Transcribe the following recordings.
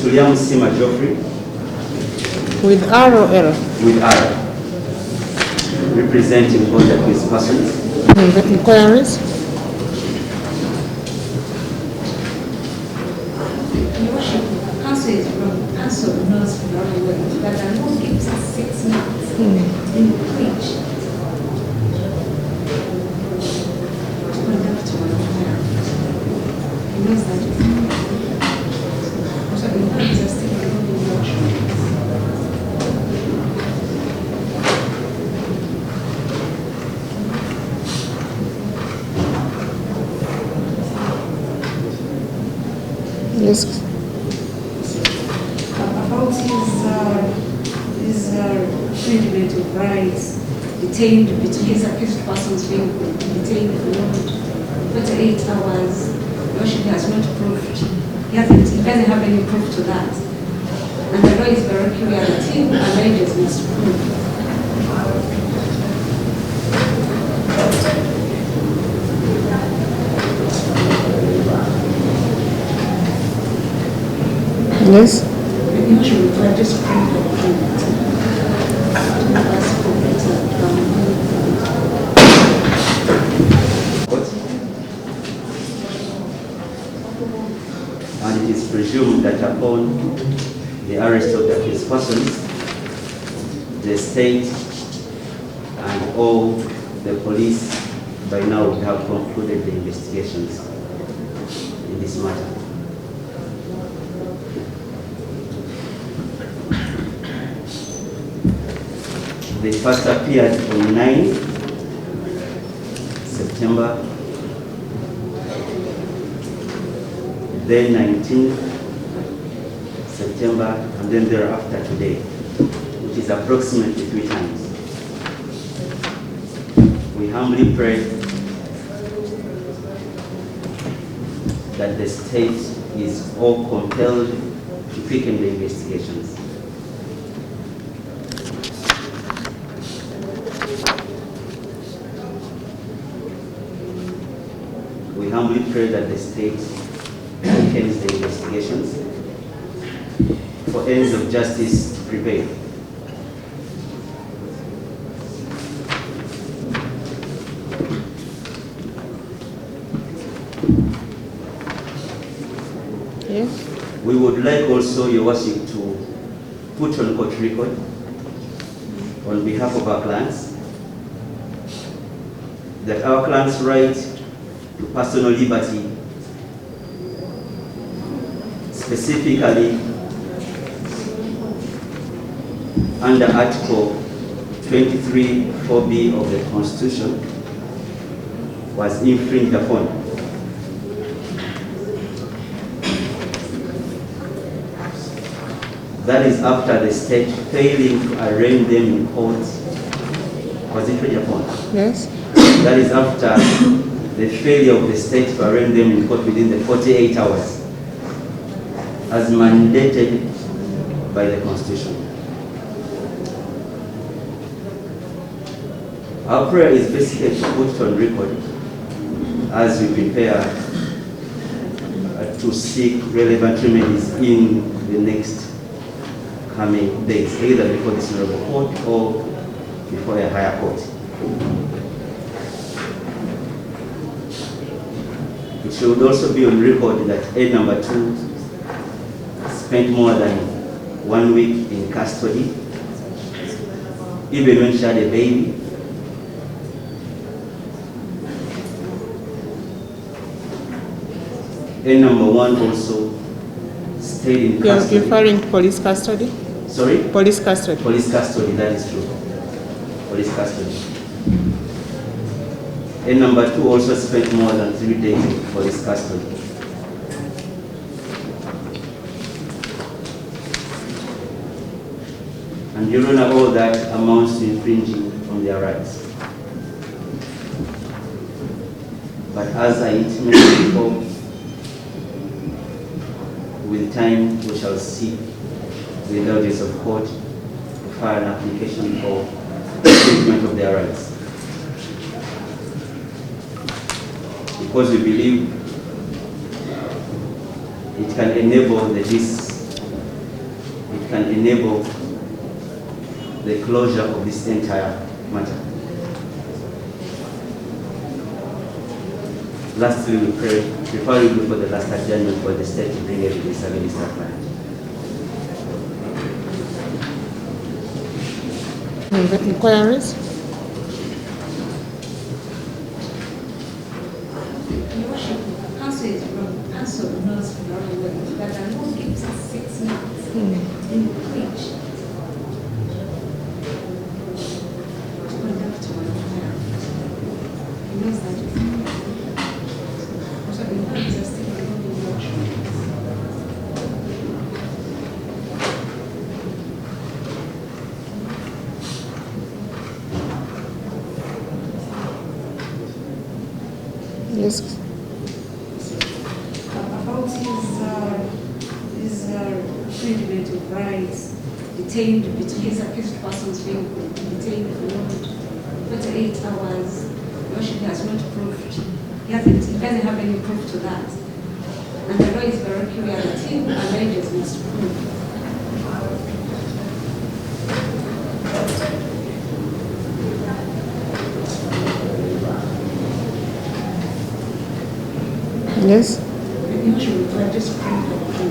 William Sima Geoffrey. With R or L? With R. Representing both accused persons. The inquiries? Your Worship, counsel is wrong. Counsel knows very well that the law gives us 6 months in which to conduct one affair. He knows that. So the inquiries are still involving the workshop. Yes. About his infringement of rights, detained between his accused persons being detained for 48 hours. Worship has not proved. He doesn't have any proof to that. And the law is very clear that he who alleges must prove. Yes. You should just bring the And it is presumed that upon the arrest of the accused persons, the state and all the police by now would have concluded the investigations in this matter. They first appeared on 9 September, then 19 September, and then thereafter today, which is approximately 3 times. We humbly pray that the state is all compelled to quicken the investigations. We humbly pray that the state quickens the investigations for ends of justice to prevail. Yes. We would like also your worship to put on court record on behalf of our clients that our clients' right to personal liberty, specifically under Article 23(4)(b) of the Constitution, was infringed upon. That is after the state failing to arraign them in court was infringed upon. Yes. That is after the failure of the state to arraign them in court within the 48 hours, as mandated by the Constitution. Our prayer is basically to put on record as we prepare to seek relevant remedies in the next coming days, either before this honorable court or before a higher court. It should also be on record that A number 2 spent more than 1 week in custody, even when she had a baby. A number 1 also stayed in custody. You're referring to police custody? Sorry? Police custody. Police custody, that is true. Police custody. And number 2 also spent more than 3 days in police custody. And Your Honor, all that amounts to infringing on their rights. But as I intimated before, with time we shall seek the indulgence of court to file an application for treatment of their rights. Because we believe it can enable it can enable the closure of this entire matter. Lastly, we pray, before we go for the last adjournment, for the state to bring evidence against our client. Inquiries? Your Worship, counsel is wrong. Counsel knows very well that the law gives us 6 months in which to conduct one trial. He knows that. So the law is just taking the option. Yes. About his infringement of rights, detained between his accused persons being detained for 48 hours. Worship has not proved. He doesn't have any proof to that. And the law is very clear that he who alleges must prove. Yes. Maybe we should just pray for the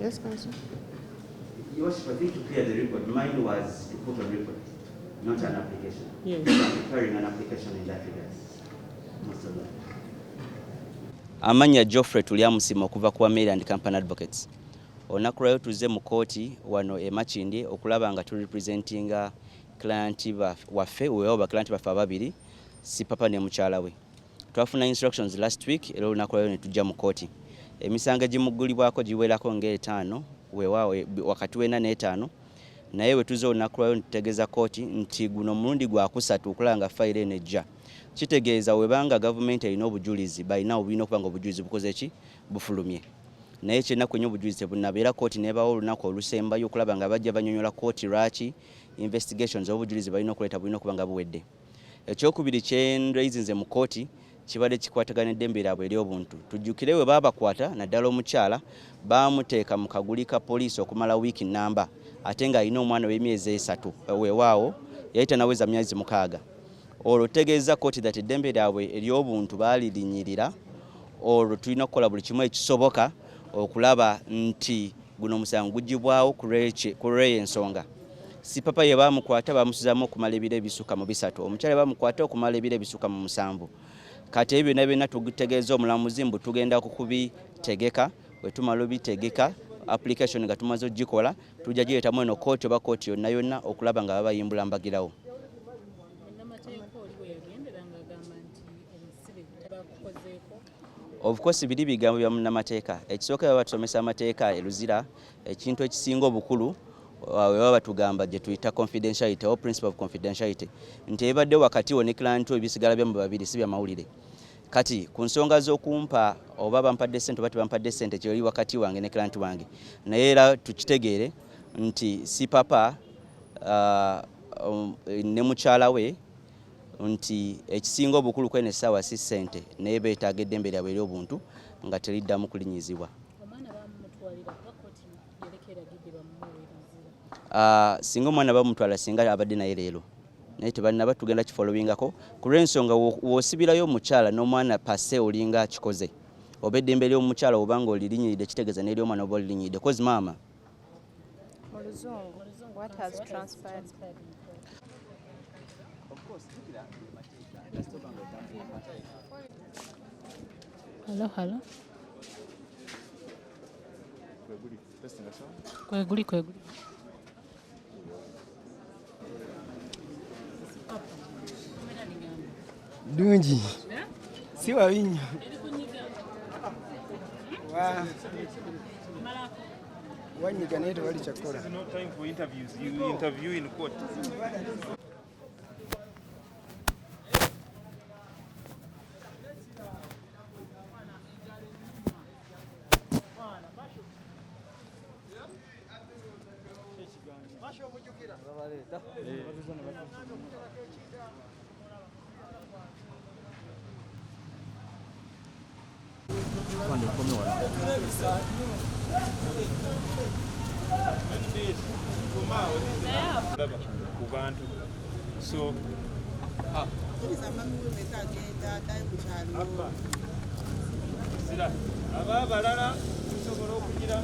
Yes, Counsel. Your Worship, I think to clear the record, mine was to put on record, not an application. Yes. I'm preparing an application in that regard. Most of that. Amanya Geoffrey Tuliamusima okuva ku Komera and Company Advocates. Olunaku lwayo tuze mu kooti wano e Makindye okulaba nga turepresentinga client waffe weewaba client baffe ababiri Sipapa ne Mukyalawe. Twafuna instructions last week era olunaku lwayo ne tujja mu kooti. Emisango egimuggulibwako giwerako ng'etaano weewaawo wakati w'ena n'etaano naye we tuze olunaku lwayo nitutegeeza kooti nti guno mulundi gwa kusatu okulaba nga fayiro eno ejja. Kitegeeza webanga gavumenti erina obujulizi balina obulina okuba nga obujulizi bukoze ki bufulumye. Naye kyennaku ennyo obujulizi tebunabeera kooti neebawo olunaku olusembayo okulaba nga bajja banyonyola kooti lwaki investigations obujulizi balina okuleeta bulina okuba nga buwedde. Ekyokubiri kyenreizinze mu kooti kibadde kikwatagana n'eddembe lyabwe ery'obuntu. Tujjukire we baabakwata naddala omukyala baamuteeka mu kaguli ka poliisi okumala wiiki nnamba ate ng'alina omwana w'emyezi 3 weewaawo yali tanaweza myezi 6. Olwo tegeeza kooti that eddembe lyabwe ery'obuntu baalirinyirira. Olwo tulina okukola buli kimu ekisoboka okulaba nti guno omusango gugibwawo ku lw'ensonga. Sipapa ye baamukwata baamusuzaamu okumala ebiro ebisuka mu 3. Omukyala baamukwata okumala ebiro ebisuka mu 7. Kati ebyo byonna tugutegeeza omulamuzi mbu tugenda kubitegeka. Bwe tumala obitegeka application nga tumaze ogikola tujja gireetamu eno kooti oba kooti yonna yonna okulaba nga babayimbula mbagirawo. Of course biri bigambo bya munnamateeka. Ekisooka baba batusomesa amateeka eluzira ekintu ekisinga obukulu baba batugamba gye tuyita confidentiality or principle of confidentiality nti ebadde wakati wo ne client ebisigala byamu babiri si bya mawulire. Kati ku nsonga z'okumpa oba bampadde ssente oba tebampadde ssente kyoli wakati wange ne client wange naye era tukitegeere nti Sipapa ne Mukyalawe nti ekisinga obukulu kwene essaawa si ssente naye beetaaga eddembe lyabwe ery'obuntu nga teriddamu kulinyizibwa. Singa omwana bamutwala singa abadde naye leero naye tebalina tugenda kifolowingako ku lw'ensonga w'osibirayo omukyala n'omwana pase olinga kikoze oba eddembe ly'omukyala obanga olirinyiridde kitegeeza n'eri omwana oba olirinyiridde kozi maama What has transpired? Hello. Kweguli. Dungi. Si wabinya. wanyiga naye tewali kyakola. No time for interviews. You interview in court. Ku bantu so aba balala tusobola okugira